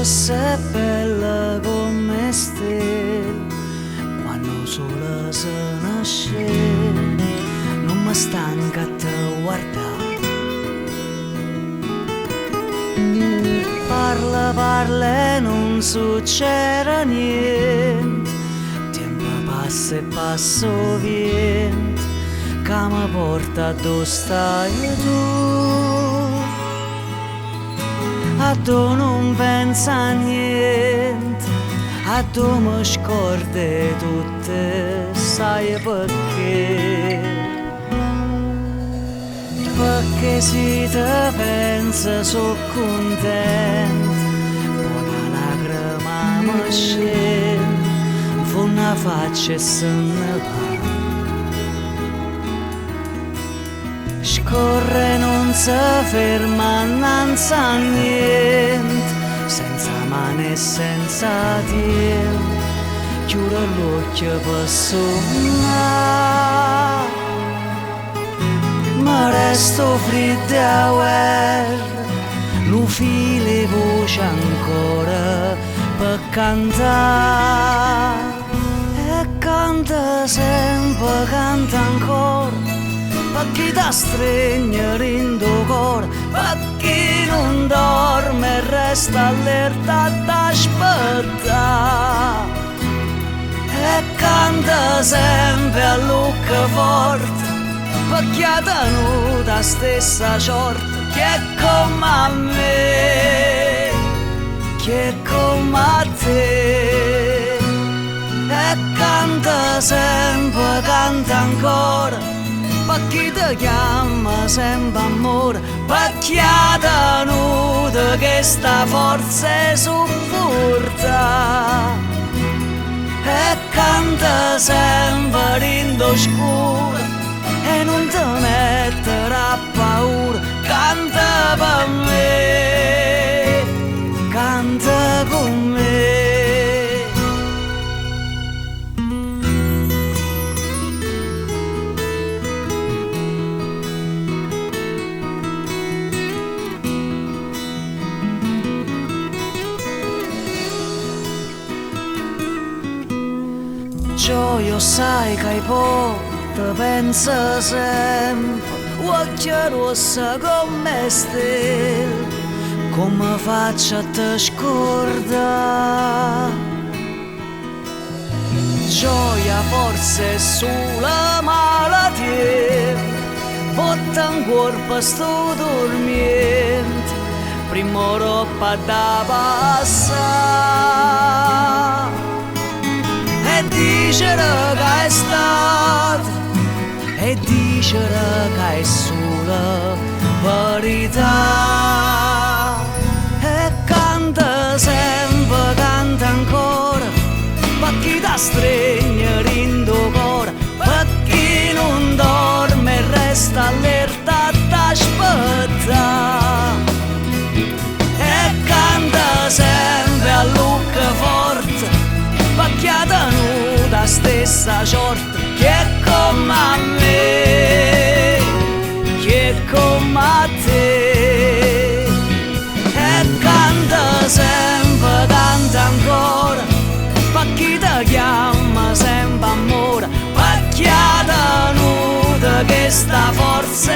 sei bella come stella, quando sole se nasce, non mi stanca a te guardare. Parla, parla e non succede niente, tempo passa e passo vento, che mi porta dove stai tu. A tu non pensa a niente, a tu mi scordi tutte, sai perché? Perché se te pensa so contento, una lacrima mi scende, fa una faccia e se ne va. Scorre non si ferma innanzi a niente, senza mani e senza tempo, chiude l'occhio per sonnare. Ma resto freddo a guerra, non fili voce ancora per cantare. E canta sempre, canta ancora, per chi ti stringe in tuo cuore, per chi non dorme e resta allerta ad aspettare. E canta sempre a lucca forte, per chi ha tenuto la stessa sorte, che è come me, che è come te. E canta sempre, canta ancora, per chi ti chiama sempre amore, per chi ha tenuto questa forza supporta. E canta sempre in l'oscuro e non ti metterà paura, canta per me, canta con me. Gioia sai che hai poco, te pensa sempre, occhio rossa come stelle, come faccio a te scordare? Gioia forse sulla malattia, botta un corpo sto dormiente, prima roba da passare. E dicere che è stato, e dicere che è sola verità. E canta sempre, canta ancora, per chi ti stringe in tuo cuore, per chi non dorme e resta allerta ad aspettare. E canta sempre a lucca forte, per chi ha tenuto la stessa sorte, che è come a me, che è come a te. E canta sempre, canta ancora, per chi ti chiama sempre amore, per chi ha tenuto questa forza